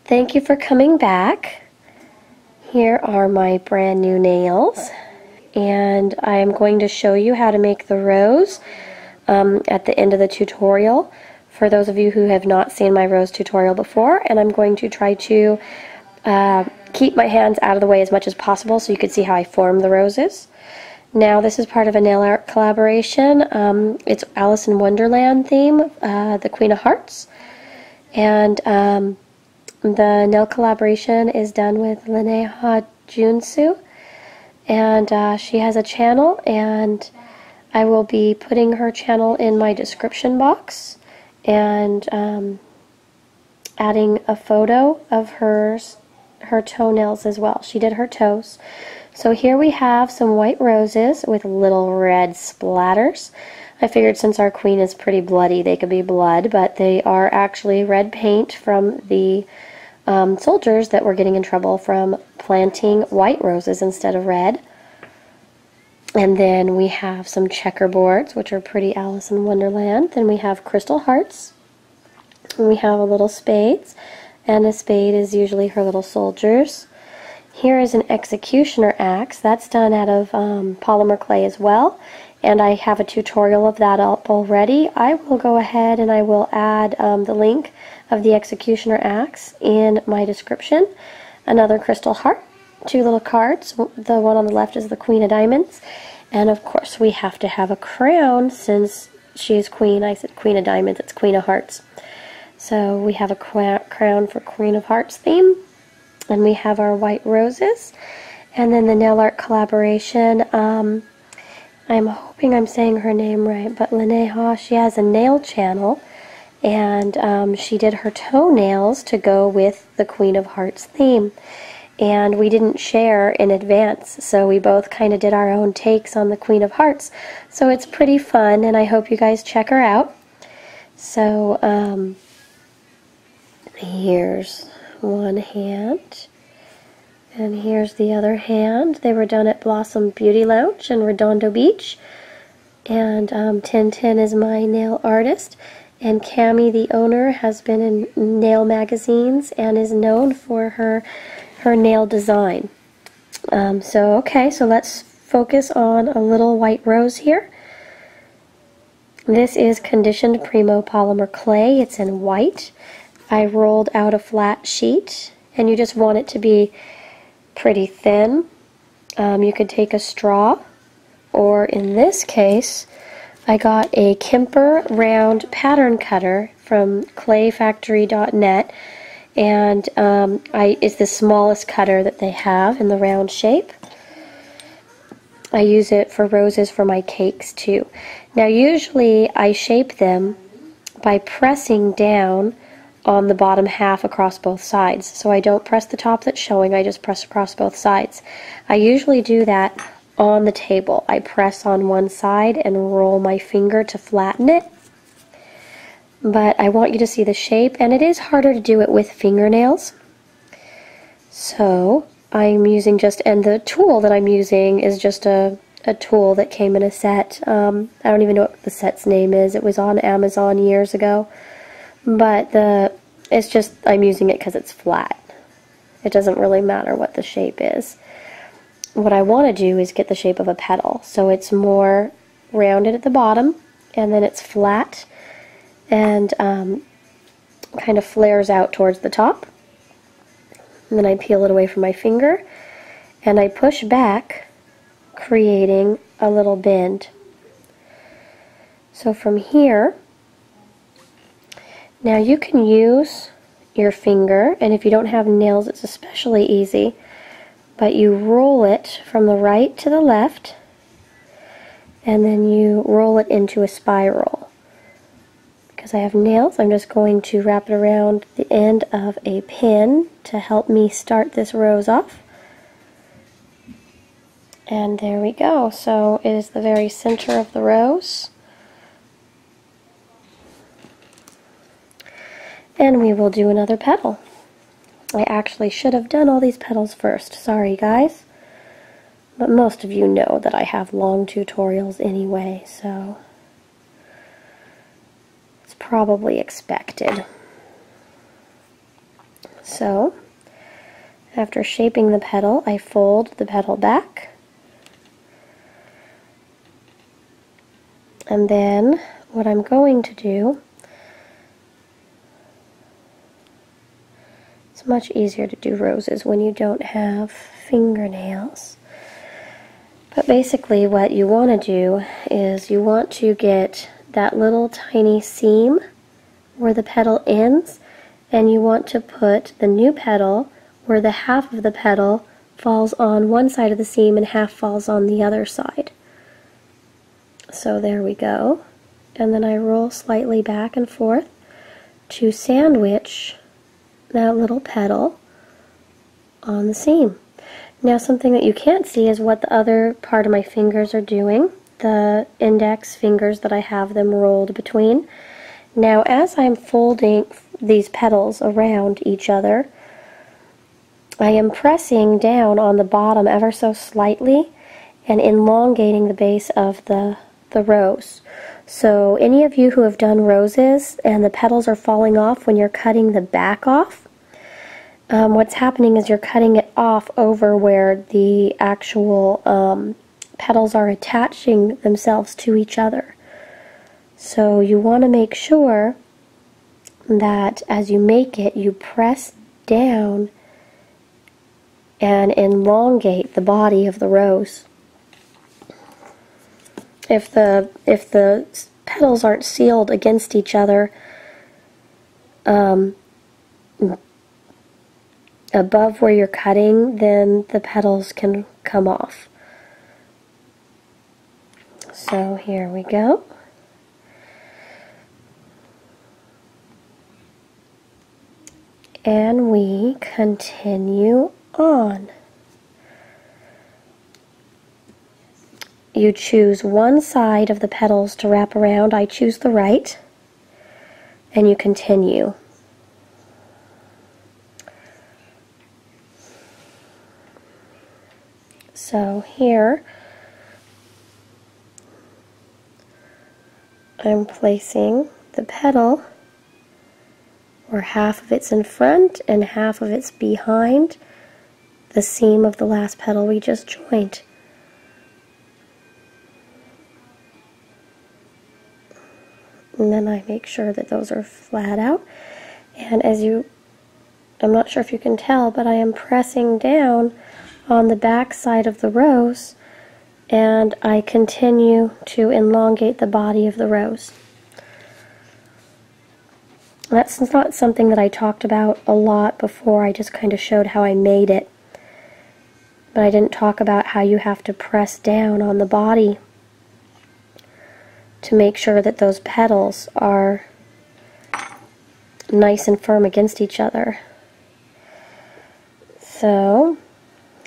Thank you for coming back. Here are my brand new nails, and I am going to show you how to make the rose at the end of the tutorial for those of you who have not seen my rose tutorial before, and I'm going to try to keep my hands out of the way as much as possible so you can see how I form the roses. Now this is part of a nail art collaboration. It's Alice in Wonderland theme, the Queen of Hearts, and the nail collaboration is done with Leneha Junsu, and she has a channel, and I will be putting her channel in my description box and adding a photo of her toenails as well. She did her toes. So here we have some white roses with little red splatters. I figured since our queen is pretty bloody, they could be blood, but they are actually red paint from the soldiers that were getting in trouble from planting white roses instead of red. And then we have some checkerboards, which are pretty Alice in Wonderland. Then we have crystal hearts. And we have a little spades, and a spade is usually her little soldiers. Here is an executioner axe. That's done out of polymer clay as well, and I have a tutorial of that up already. I will go ahead and I will add the link of the executioner axe in my description. Another crystal heart, two little cards. The one on the left is the Queen of Diamonds, and of course we have to have a crown since she is queen. I said Queen of Diamonds, it's Queen of Hearts. So we have a crown for Queen of Hearts theme, and we have our white roses, and then the nail art collaboration. I'm hoping I'm saying her name right, but Leneha, she has a nail channel, and she did her toenails to go with the Queen of Hearts theme. And we didn't share in advance, so we both kind of did our own takes on the Queen of Hearts. So it's pretty fun, and I hope you guys check her out. So here's one hand, and here's the other hand. They were done at Blossom Beauty Lounge in Redondo Beach, and Tintin is my nail artist, and Cami, the owner, has been in nail magazines and is known for her nail design. So let's focus on a little white rose here. This is conditioned Premo polymer clay. It's in white. I rolled out a flat sheet, and you just want it to be pretty thin. You could take a straw, or in this case, I got a Kemper round pattern cutter from clayfactory.net, and it's the smallest cutter that they have in the round shape. I use it for roses for my cakes too. Now usually I shape them by pressing down on the bottom half across both sides. So I don't press the top that's showing, I just press across both sides. I usually do that on the table. I press on one side and roll my finger to flatten it. But I want you to see the shape, and it is harder to do it with fingernails. So I'm using and the tool that I'm using is just a tool that came in a set. I don't even know what the set's name is. It was on Amazon years ago. But it's just, I'm using it because it's flat. It doesn't really matter what the shape is. What I want to do is get the shape of a petal. So it's more rounded at the bottom, and then it's flat, and kind of flares out towards the top. And then I peel it away from my finger, and I push back, creating a little bend. So from here, now you can use your finger, and if you don't have nails it's especially easy, but you roll it from the right to the left, and then you roll it into a spiral. Because I have nails, I'm just going to wrap it around the end of a pin to help me start this rose off. And there we go. So it is the very center of the rose. And we will do another petal. I actually should have done all these petals first. Sorry, guys. But most of you know that I have long tutorials anyway, so it's probably expected. So, after shaping the petal, I fold the petal back. And then what I'm going to do, it's much easier to do roses when you don't have fingernails. But basically what you want to do is you want to get that little tiny seam where the petal ends, and you want to put the new petal where the half of the petal falls on one side of the seam and half falls on the other side. So there we go. And then I roll slightly back and forth to sandwich that little petal on the seam. Now something that you can't see is what the other part of my fingers are doing, the index fingers that I have them rolled between. Now as I'm folding these petals around each other, I am pressing down on the bottom ever so slightly and elongating the base of the rose. So any of you who have done roses and the petals are falling off when you're cutting the back off, what's happening is you're cutting it off over where the actual petals are attaching themselves to each other. So you want to make sure that as you make it, you press down and elongate the body of the rose. If the petals aren't sealed against each other above where you're cutting, then the petals can come off. So here we go. And we continue on. You choose one side of the petals to wrap around. I choose the right, and you continue. So here I'm placing the petal where half of it's in front and half of it's behind the seam of the last petal we just joined. And then I make sure that those are flat out. And I'm not sure if you can tell, but I am pressing down on the back side of the rose, and I continue to elongate the body of the rose. That's not something that I talked about a lot before. I just kind of showed how I made it. But I didn't talk about how you have to press down on the body to make sure that those petals are nice and firm against each other. So,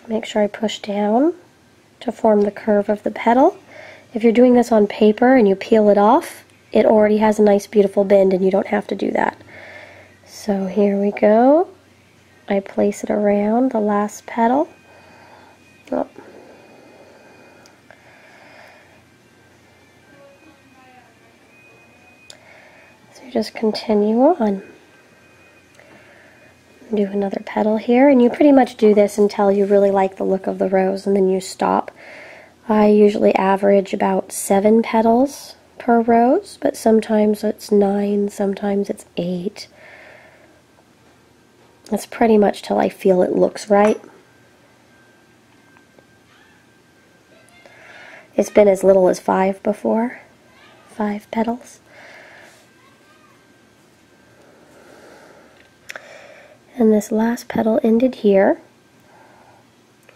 make sure I push down to form the curve of the petal. If you're doing this on paper and you peel it off, it already has a nice beautiful bend and you don't have to do that. So here we go. I place it around the last petal. Oh. So just continue on. Do another petal here, and you pretty much do this until you really like the look of the rose, and then you stop. I usually average about 7 petals per rose, but sometimes it's 9, sometimes it's 8. That's pretty much till I feel it looks right. It's been as little as 5 before, 5 petals. And this last petal ended here,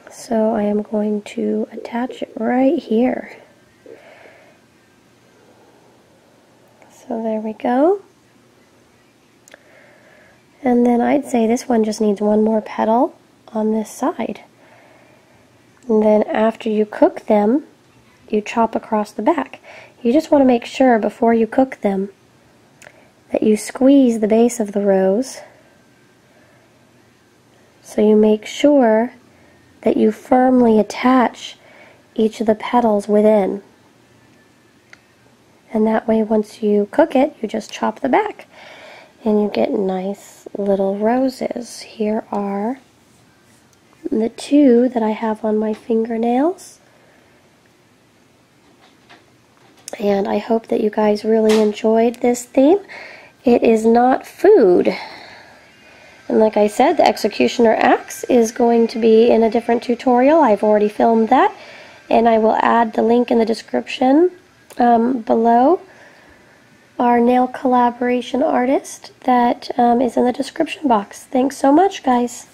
so I am going to attach it right here. So there we go. And then I'd say this one just needs one more petal on this side. And then after you cook them, you chop across the back. You just want to make sure before you cook them that you squeeze the base of the rose. So you make sure that you firmly attach each of the petals within. And that way once you cook it, you just chop the back. And you get nice little roses. Here are the two that I have on my fingernails. And I hope that you guys really enjoyed this theme. It is not food. And like I said, the executioner axe is going to be in a different tutorial. I've already filmed that. And I will add the link in the description below. Our nail collaboration artist that is in the description box. Thanks so much, guys.